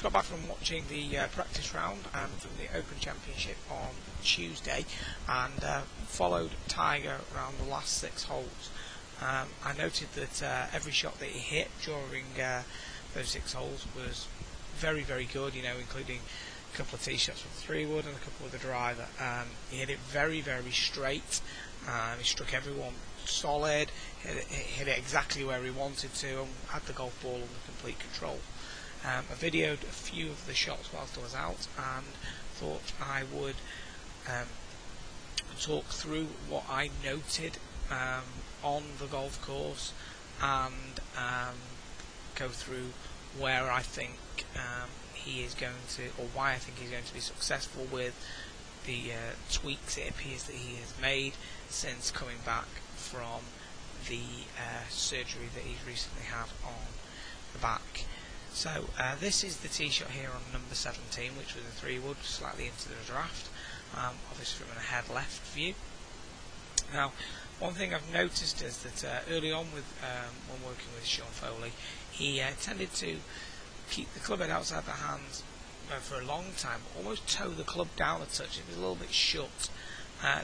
got back from watching the practice round from the Open Championship on Tuesday, and followed Tiger around the last 6 holes. I noted that every shot that he hit during those 6 holes was very, very good, including a couple of tee shots with the 3-wood and a couple with the driver. He hit it very, very straight. He struck everyone solid, hit it exactly where he wanted to, and had the golf ball under complete control. I videoed a few of the shots whilst I was out, and thought I would talk through what I noted on the golf course, and go through where I think he is going to, or why I think he's going to be successful with the tweaks it appears that he has made since coming back from the surgery that he's recently had on the back. So this is the tee shot here on number 17, which was a 3-wood, slightly into the draft, obviously from an ahead left view. Now, one thing I've noticed is that early on with when working with Sean Foley, he tended to keep the club head outside the hands for a long time, but almost toe the club down a touch. It was a little bit shut.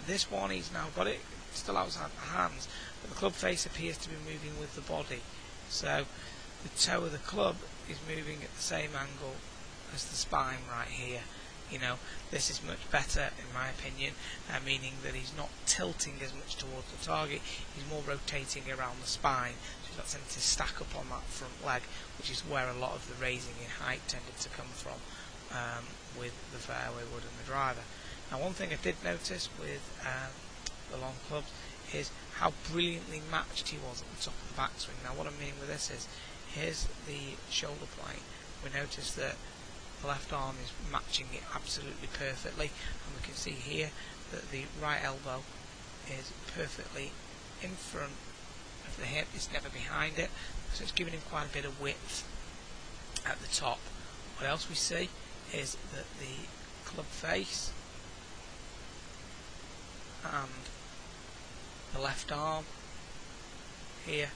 This one, he's now got it still outside the hands, but the club face appears to be moving with the body. So the toe of the club is moving at the same angle as the spine right here. This is much better in my opinion, meaning that he's not tilting as much towards the target, he's more rotating around the spine, so he's not tending to stack up on that front leg, which is where a lot of the raising in height tended to come from with the fairway wood and the driver. Now, one thing I did notice with the long clubs is how brilliantly matched he was at the top of the backswing. Now, what I mean with this is, here's the shoulder plane. We notice that the left arm is matching it absolutely perfectly, and we can see here that the right elbow is perfectly in front of the hip, it's never behind it, so it's giving him quite a bit of width at the top. What else we see is that the club face and the left arm here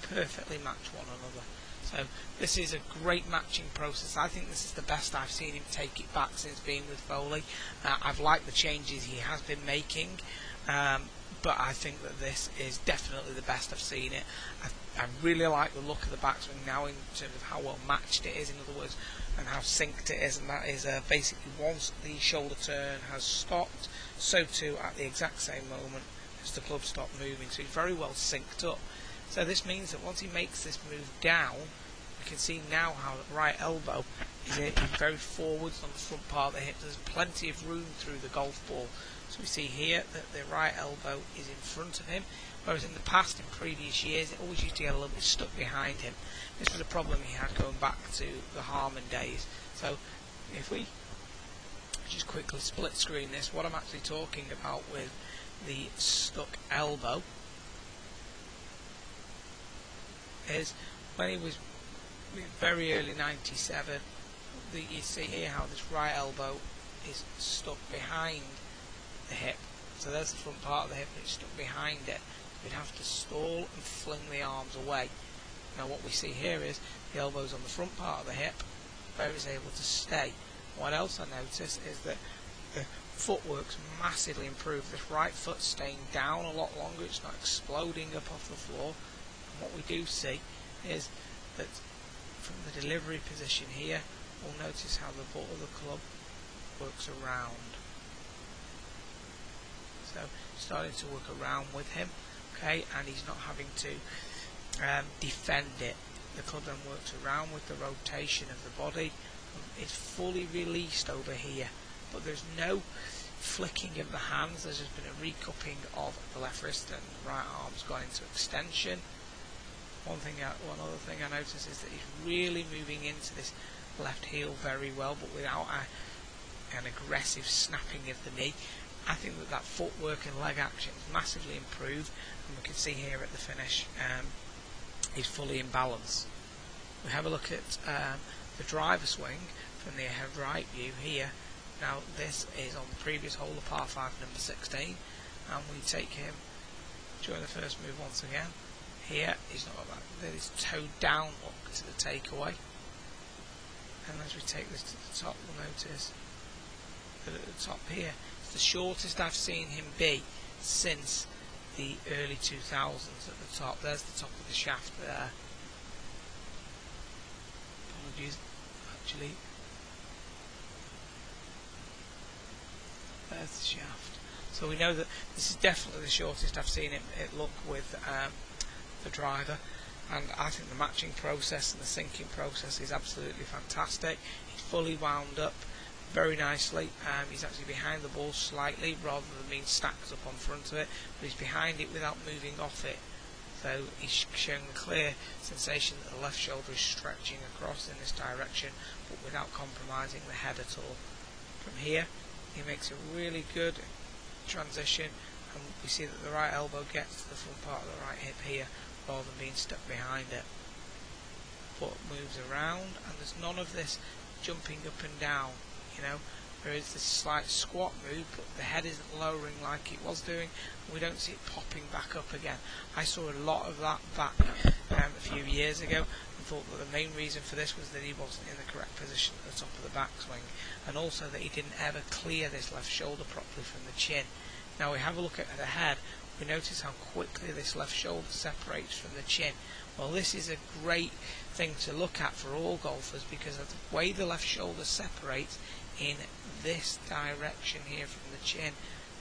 perfectly match one another. So this is a great matching process. I think this is the best I've seen him take it back since being with Foley. I've liked the changes he has been making, but I think that this is definitely the best I've seen it. I really like the look of the backswing now in terms of how well matched it is, in other words, and how synced it is, and that is basically once the shoulder turn has stopped, so too at the exact same moment as the club stopped moving, so it's very well synced up. So this means that once he makes this move down, we can see now how the right elbow is very forwards on the front part of the hip. There's plenty of room through the golf ball. So we see here that the right elbow is in front of him, whereas in the past, in previous years, it always used to get a little bit stuck behind him. This was a problem he had going back to the Harmon days. So if we just quickly split screen this, what I'm actually talking about with the stuck elbow is when he was very early 97, you see here how this right elbow is stuck behind the hip. So there's the front part of the hip, and it's stuck behind it. We'd have to stall and fling the arms away. Now what we see here is the elbow's on the front part of the hip, where it's able to stay. What else I notice is that the footwork's massively improved. This right foot's staying down a lot longer, it's not exploding up off the floor. What we do see is that from the delivery position here, we'll notice how the ball of the club works around. So starting to work around with him, okay, and he's not having to defend it. The club then works around with the rotation of the body. It's fully released over here, but there's no flicking of the hands. There's just been a recupping of the left wrist, and the right arm's gone into extension. One other thing I notice is that he's really moving into this left heel very well, but without an aggressive snapping of the knee. I think that footwork and leg action is massively improved, and we can see here at the finish he's fully in balance. We have a look at the driver swing from the ahead right view here. Now this is on the previous hole, the par 5, number 16, and we take him during the first move once again. Here he's not got that, this toe down look to the takeaway, and as we take this to the top, we'll notice that at the top here, it's the shortest I've seen him be since the early 2000s at the top. There's the top of the shaft there. Apologies, actually. There's the shaft. So we know that this is definitely the shortest I've seen it look with the driver, and I think the matching process and the syncing process is absolutely fantastic. He's fully wound up very nicely. He's actually behind the ball slightly rather than being stacked up on front of it, but he's behind it without moving off it. So he's showing a clear sensation that the left shoulder is stretching across in this direction, but without compromising the head at all. From here, he makes a really good transition, and we see that the right elbow gets to the front part of the right hip here rather than being stuck behind it. Foot moves around, and there's none of this jumping up and down. There is this slight squat move, but the head isn't lowering like it was doing, and we don't see it popping back up again. I saw a lot of that back a few years ago, and thought that the main reason for this was that he wasn't in the correct position at the top of the backswing, and also that he didn't ever clear this left shoulder properly from the chin. Now we have a look at the head, we notice how quickly this left shoulder separates from the chin. Well, this is a great thing to look at for all golfers, because of the way the left shoulder separates in this direction here from the chin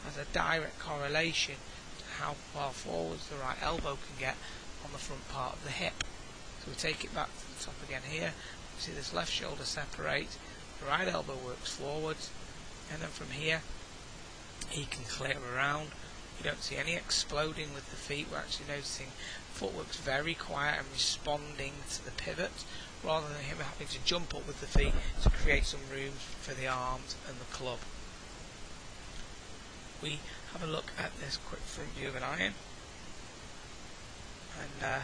has a direct correlation to how far forwards the right elbow can get on the front part of the hip. So we take it back to the top again here, we see this left shoulder separates, the right elbow works forwards, and then from here he can clear around. You don't see any exploding with the feet. We're actually noticing the footwork's very quiet and responding to the pivots, rather than him having to jump up with the feet to create some room for the arms and the club. We have a look at this quick front view of an iron, and I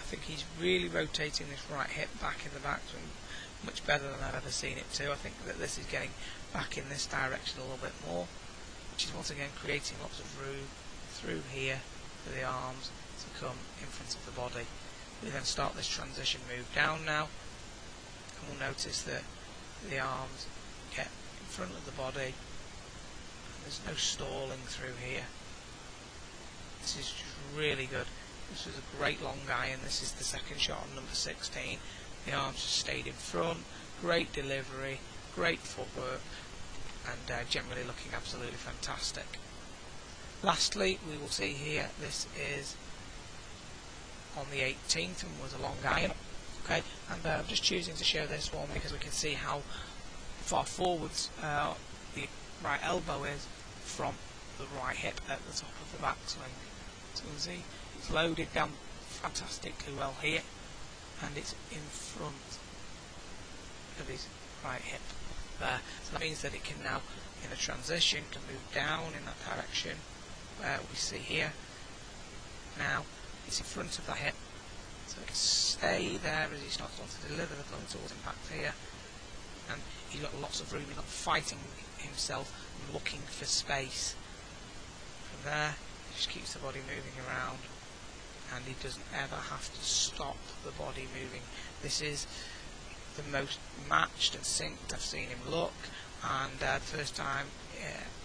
think he's really rotating this right hip back in the backswing much better than I've ever seen it too. I think that this is getting back in this direction a little bit more, which is once again creating lots of room through here for the arms to come in front of the body. We then start this transition move down now, and we'll notice that the arms get in front of the body, and there's no stalling through here. This is just really good. This is a great long iron. This is the second shot on number 16. The arms just stayed in front, great delivery, great footwork, and generally looking absolutely fantastic. Lastly, we will see here, this is on the 18th and was a long iron. Okay, and I'm just choosing to show this one because we can see how far forwards the right elbow is from the right hip at the top of the backswing. So you can see it's loaded down fantastically well here, and it's in front of his right hip there. So that means that it can now, in a transition, can move down in that direction where we see here. Now it's in front of the hip, so it can stay there as he starts on to deliver the club towards impact here, and he's got lots of room. He's not fighting himself and looking for space. From there, he just keeps the body moving around, and he doesn't ever have to stop the body moving. This is the most matched and synced I've seen him look, and the first time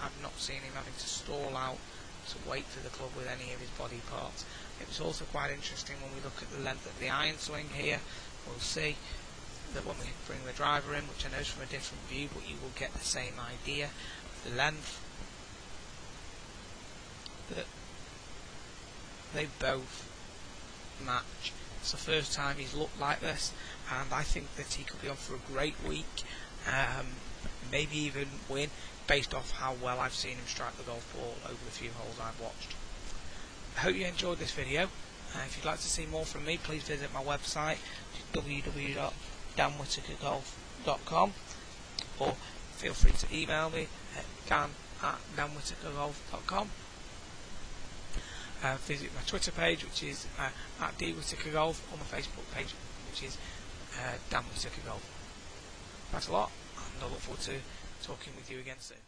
I've not seen him having to stall out to wait for the club with any of his body parts. It was also quite interesting when we look at the length of the iron swing here. We'll see that when we bring the driver in, which I know is from a different view, but you will get the same idea of the length, that they both match. It's the first time he's looked like this, and I think that he could be on for a great week, maybe even win, based off how well I've seen him strike the golf ball over the few holes I've watched. I hope you enjoyed this video. If you'd like to see more from me, please visit my website, www.danwhitakergolf.com, or feel free to email me at dan@danwhitakergolf.com. Visit my Twitter page, which is at @dwhitakergolf, or my Facebook page, which is Dan Whittaker Golf. Thanks a lot, and I look forward to talking with you again soon.